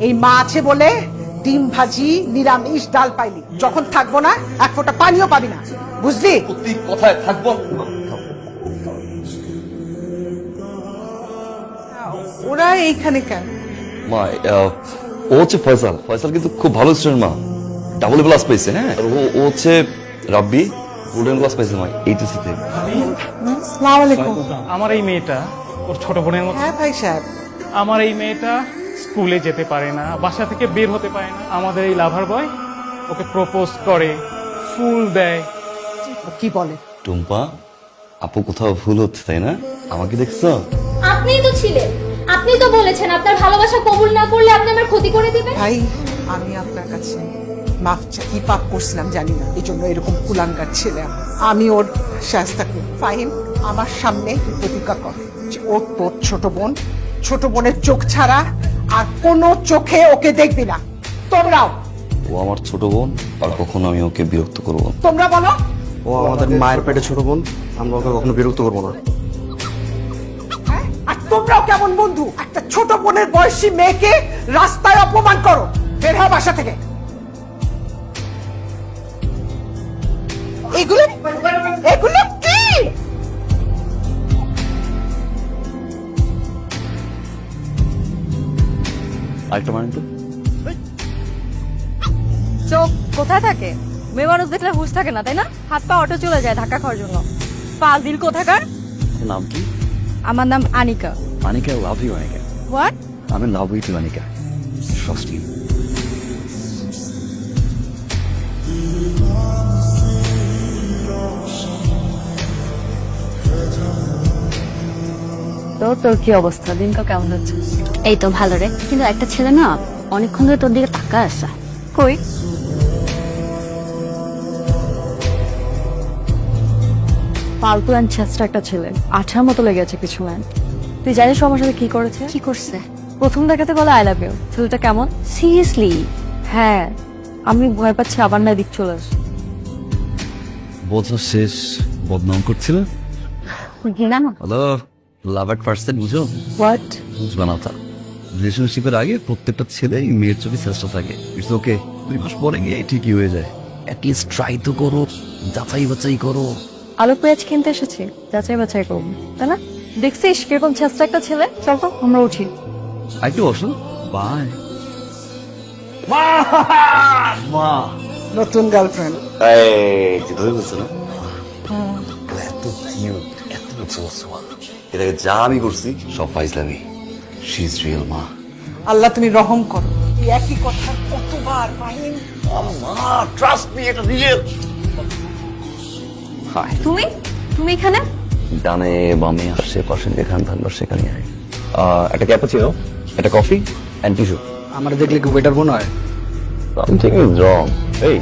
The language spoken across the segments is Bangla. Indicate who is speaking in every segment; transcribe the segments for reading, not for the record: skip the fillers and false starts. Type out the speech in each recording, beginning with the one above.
Speaker 1: এই মা আছে বলে ডিম ভাজি নিরামিষ ডাল পাইলি, যখন থাকবো না এক ফোঁটা পানিও পাবি না, বুঝলি?
Speaker 2: প্রতি কথায় থাকবো।
Speaker 1: ওরা এইখানে কেন?
Speaker 2: মা ও হচ্ছে ফয়সাল। ফয়সাল কিন্তু খুব ভালো স্টুডেন্ট মা, ডাবল ক্লাস পেয়েছে। হ্যাঁ, আর ও হচ্ছে রাব্বি, গোল্ডেন ক্লাস পেয়েছে মা এইচএসসি তে।
Speaker 1: আসসালামু আলাইকুম।
Speaker 3: আমার এই মেয়েটা ওর ছোট বোনের মতো।
Speaker 1: হ্যাঁ ভাই সাহেব।
Speaker 3: আমার এই মেয়েটা স্কুলে যেতে পারে না, বাসা থেকে বের হতে পারে না। আমাদের এই লাভার বয় ওকে প্রপোজ করে, ফুল দেয়।
Speaker 1: কি বলে?
Speaker 2: টুম্পা, আপু কোথাও ভুল হচ্ছে তাই না? আমাকে দেখছো?
Speaker 4: আপনিই তো ছিলেন, আপনি তো বলেছেন আপনার ভালোবাসা কবুল না করলে আপনি আমার ক্ষতি করে দিবেন।
Speaker 1: ভাই আমি আপনার কাছে মাফ চাই, কি পাপ করছিলাম জানি না, এই জন্য এরকম কুলাঙ্গার ছেলে আমি ওর শাস্তা করি। ফাহিম, আমার সামনে তুই প্রতিজ্ঞা কর যে ওর তোর ছোট বোনের চোখ ছাড়া আর কোনো চোখে ওকে দেখবি না। তোমরাও।
Speaker 2: ও আমার ছোট বোন, আর কখনো আমি ওকে বিরক্ত করবো না।
Speaker 1: তোমরা বলো।
Speaker 5: ও আমাদের মায়ের পেটে ছোট বোন, আমরা ওকে কখনো বিরক্ত করবো না।
Speaker 1: হ্যাঁ? আর তোমরাও কেমন বন্ধু, একটা ছোট বোনের বয়সী মেয়েকে রাস্তায় অপমান করো? বের হও বাসা থেকে। এগুলো এগুলো কি?
Speaker 2: আরেকটা মানে তো
Speaker 6: চোখ কোথায় থাকে? মেয়ে মানুষ দেখলে হুঁশ থাকে না, তাই না? হাত পা অটো চলে যায় ধাক্কা খাওয়ার জন্য। ফাজিল কোথাকার।
Speaker 2: নাম কি?
Speaker 6: আমার নাম Anika.
Speaker 2: Anika, love you Anika.
Speaker 6: What?
Speaker 2: আমি love you too Anika. Trust you.
Speaker 6: তোর কি অবস্থা? দিনকাল কেমন হচ্ছে?
Speaker 4: এই তো ভালো রে, কিন্তু একটা ছেলে না অনেকক্ষণ ধরে তোর দিকে তাকায় আসা।
Speaker 6: কই? ফালতু অ্যান্ড ছেঁচড়া একটা ছেলে, আঠার মতো লেগে আছে কিছু ম্যান। তুই জানিস ও আমার সাথে কি করেছে?
Speaker 4: কি করছে?
Speaker 6: প্রথম দেখাতে বলে আই লাভ ইউ। ছেলেটা কেমন?
Speaker 4: সিরিয়াসলি?
Speaker 6: হ্যাঁ, আমি ভয় পাচ্ছি আবার না দিক চলে আস।
Speaker 2: বোঝা শেষ, বদনাম করছিল।
Speaker 4: না না,
Speaker 2: hello, love at first sight বুঝো?
Speaker 6: হোয়াট?
Speaker 2: বুঝবা না তা। রিলেশনশিপের আগে প্রত্যেকটা ছেলেই মেয়ের চোখে চেষ্টা থাকে। ইটস ওকে, 2 মাস পরে গিয়ে ঠিকই হয়ে যায়। অ্যাটলিস্ট ট্রাই তো করো, যাচাই বাছাই করো।
Speaker 6: আলু পেঁয়াজ কিনতে এসেছি, যাচাই বাছাই করবো, তাই না? দেখছিস কিরকম ছেঁচড়া একটা ছেলে। চল তো আমরা উঠি।
Speaker 2: একটু বসো। বাই। মা,
Speaker 1: নতুন গার্লফ্রেন্ড?
Speaker 2: এই যে ধরে বলছো না, এত কিউট, এত জোসওয়া। এটাকে যা আমি করছি সব ফাইজলামি। শি ইজ রিয়েল মা।
Speaker 1: আল্লাহ তুমি রহম করো। এই একই কথা কতবার ফাহিম।
Speaker 2: মা, ট্রাস্ট মি, এটা রিয়েল। হাই।
Speaker 6: তুমি তুমি এখানে?
Speaker 2: ডানে বামে আশেপাশে যেখানে থাকলো সেখানে আয়। একটা ক্যাপাচিনো, একটা কফি এন্ড টিস্যু।
Speaker 5: আমার দেখলে কি ওয়েটার মনে হয়?
Speaker 2: Something is wrong. এই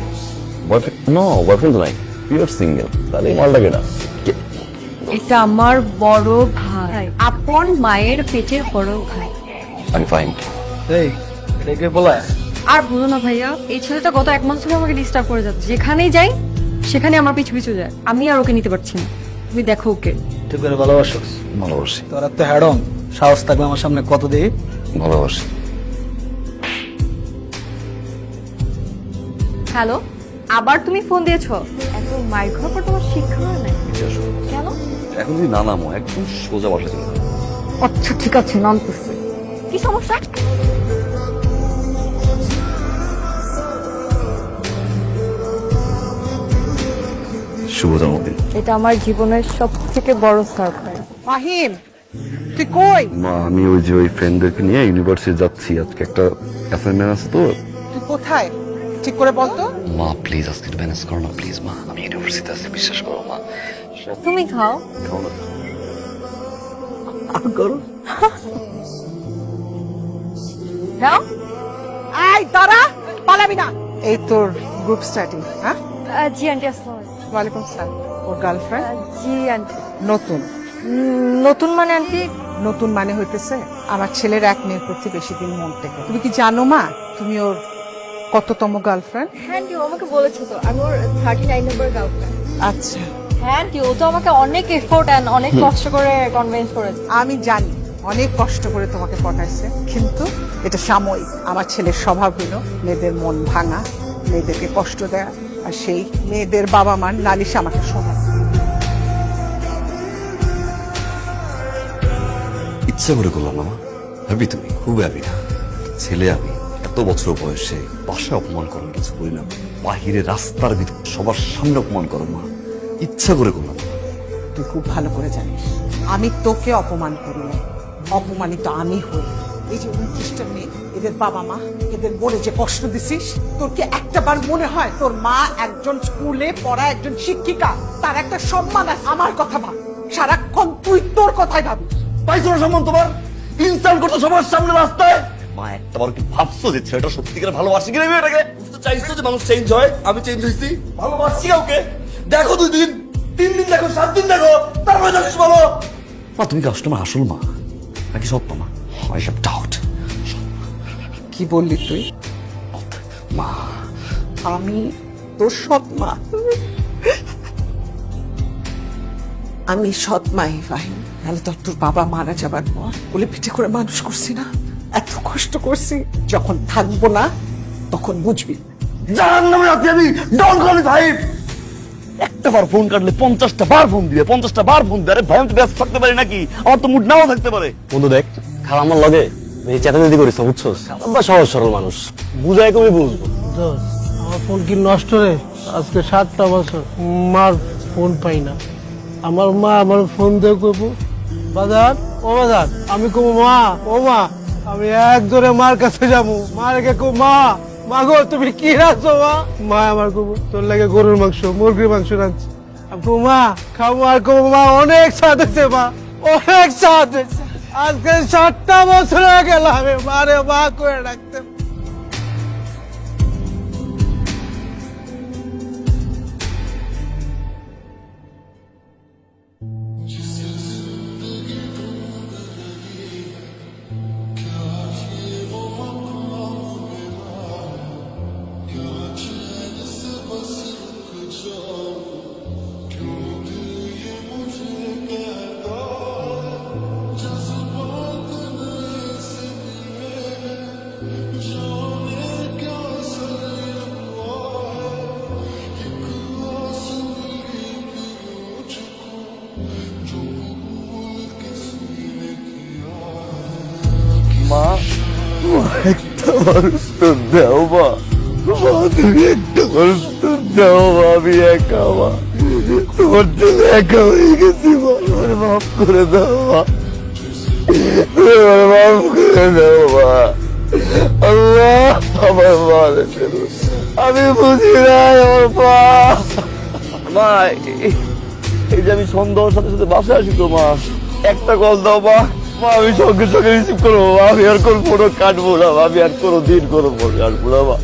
Speaker 2: বয়ফ্রেন্ড? নো, বয়ফ্রেন্ড নাই, পিওর সিঙ্গেল। তাহলে এই মালটা কেনা?
Speaker 6: এটা আমার বড় ভাই, আপন মায়ের পেটের বড় ভাই।
Speaker 2: আমি ফাইন।
Speaker 5: এই এটাকে বলা
Speaker 6: আর বলো না ভাইয়া, এই ছেলেটা গত 1 মাস ধরে আমাকে ডিস্টার্ব করে যাচ্ছে। যেখানেই যাই সেখানে আমার পিছু পিছু যায়। আমি আর ওকে নিতে পারছি না। তুমি দেখো ওকে।
Speaker 5: তুই করে ভালোবাসো?
Speaker 2: ভালোবাসি,
Speaker 5: তোরা তো হ্যাডম, সাহস থাকবে আমার সামনে কত দিই।
Speaker 2: ভালোবাসি।
Speaker 6: হ্যালো, আবার তুমি ফোন দিয়েছো? এত মাইর খাওয়ার পর তোমার শিক্ষা হয় না কেন?
Speaker 2: এখন যদি না নামো একদম সোজা বসা চলে যাবে।
Speaker 6: আচ্ছা ঠিক আছে, নামতেছে। কি সমস্যা?
Speaker 2: শুভ জন্মদিন।
Speaker 6: এটা আমার জীবনের সবথেকে বড় সারপ্রাইজ।
Speaker 1: ফাহিম তুই কই?
Speaker 2: মা, আমি ওই যে ওই ফ্রেন্ডদেরকে নিয়ে ইউনিভার্সিটি যাচ্ছি। আজকে একটা অ্যাসাইনমেন্ট আছে তো।
Speaker 1: তুই কোথায় ঠিক করে বল তো।
Speaker 2: মা প্লিজ আজকে ম্যানেজ করো না প্লিজ। মা আমি ইউনিভার্সিটিতে আছি, বিশ্বাস করো মা।
Speaker 6: তুমি খাও।
Speaker 2: খাও না।
Speaker 5: করো
Speaker 6: খাও।
Speaker 1: এই দাঁড়া, পালাবি না। এই তোর গ্রুপ স্টাডি? হ্যাঁ,
Speaker 6: জি আন্টি, আসসালামু আলাইকুম।
Speaker 1: ওয়ালাইকুম সালাম। ওর গার্লফ্রেন্ড?
Speaker 6: জি আন্টি।
Speaker 1: নতুন?
Speaker 6: নতুন মানে আন্টি?
Speaker 1: নতুন মানে হইতেছে আমার ছেলের এক মেয়ের প্রতি বেশি দিন মন থেকে। তুমি কি জানো মা তুমি ওর কততম গার্লফ্রেন্ড?
Speaker 6: হ্যাঁ আন্টি, ও আমাকে বলেছে তো আমি ওর 39 নম্বর গার্লফ্রেন্ড।
Speaker 1: আচ্ছা
Speaker 6: হ্যাঁ আন্টি, ও তো আমাকে অনেক এফোর্ট এন্ড অনেক কষ্ট করে কনভিন্স করেছে।
Speaker 1: আমি জানি, অনেক কষ্ট করে তোমাকে পটাইছে, কিন্তু এটা সাময়িক। আমার ছেলের স্বভাব হলো মেয়েদের মন ভাঙা, মেয়েদেরকে কষ্ট দেয়া, আর সেই মেয়েদের বাবা মার নালিশ আমাকে শোনা।
Speaker 2: ইচ্ছা করে করলাম না মা। ভাবি তুমি খুব ভাবি না। ছেলে আমি এত বছর বয়সে বাসায় অপমান করার কিছু করি না। বাহিরে রাস্তার ভিতর সবার সামনে অপমান করো মা। ইচ্ছা করে করলাম না।
Speaker 1: তুই খুব ভালো করে জানিস আমি তোকে অপমান করি না, অপমানিত আমি হই। এই যে 29টা মেয়ে, এদের বাবা মা, এদের বলে যে কষ্ট দিছিস, তোর কি একটা বার মনে হয় তোর মা একজন স্কুলে পড়া একজন শিক্ষিকা, তার একটা সম্মান আছে? আমার কথা ভাব, সারাক্ষণ তুই তোর কথাই ভাবিস।
Speaker 2: পাইছো না সম্মান তোমার? ইনসাল্ট করছো সবার সামনে রাস্তায়। মা একটা বার কি ভাবছো যে ছেলেটা সত্যিকার ভালোবাসি কিনা মেয়েটাকে? বুঝতে চাইছো যে মানুষ চেঞ্জ হয়? আমি চেঞ্জ হয়েছি? ভালোবাসি কাউকে? দেখো 2 দিন, 3 দিন দেখো, 7 দিন দেখো, তারপরে জানিস বলো। মা তুমি কাস্টমার আসল মা নাকি সত্য মা? I have doubt.
Speaker 1: কি বললি তুই?
Speaker 2: মা
Speaker 1: আমি তোর সৎ মা? আমি সৎ মাই ফাহিম, নাহলে তোর বাবা মারা যাবার পর বলে পিঠে করে মানুষ করছি না, এত কষ্ট করছি। যখন থাকবো না তখন বুঝবি।
Speaker 2: জাহান্নামে আছি আমি। ডন কল মি ভাই। একটা বার ফোন কাটলে 50টা বার ফোন দিবে, 50টা বার ফোন দিবে। আরে ভাই আমি তো ব্যস্ত থাকতে পারি নাকি? আমার তো মুড নাও থাকতে পারে।
Speaker 5: বন্ধু দেখ, খালা আমার লগে এই চেতাচেতি করিস, বুঝছস? আমরা সহজ সরল মানুষ, বুঝাই কমই বুঝবো।
Speaker 7: দোস্ত, আমার ফোন কি নষ্ট রে? আজকে 7টা বছর মার ফোন পাই না। আমার মা আমার ফোন দিয়ে কইব, বাজার ও বাজার, আমি কব মা ও মা, আমি এক ধরে মার কাছে যাবো। মা রেখে কব মা, মা গো তুমি কি রাখছো মা? মা আমার কব তোর লাগে গরুর মাংস মুরগির মাংস রাখছি। আমি কব মা খাবো, আর কব মা অনেক স্বাদ হয়েছে মা, অনেক স্বাদ হয়েছে। আজকে 7টা বছর হয়ে গেল আমি মারে মা করে রাখতে।
Speaker 2: মা একটা মানুষ তো দাও মা। মা তুমি একটা মানুষ তো দাও মা। আমি একা মা, তোমার জন্য একা হয়ে গেছি মা। আমার মাফ করে দাও মা, আমার মাফ করে দাও মা। আল্লাহ আমার মা, আমি বুঝি না আমার মা। মা এই যে আমি সন্ধ্যার সাথে সাথে বাসায় আসি তো মা, একটা কল দাও মা। মা আমি সঙ্গে সঙ্গে রিসিভ করবো। আমি আর কোনো ফোনও কাটবো না, আমি আর কোনো দিন কোনো ফোন কাটবো না মা।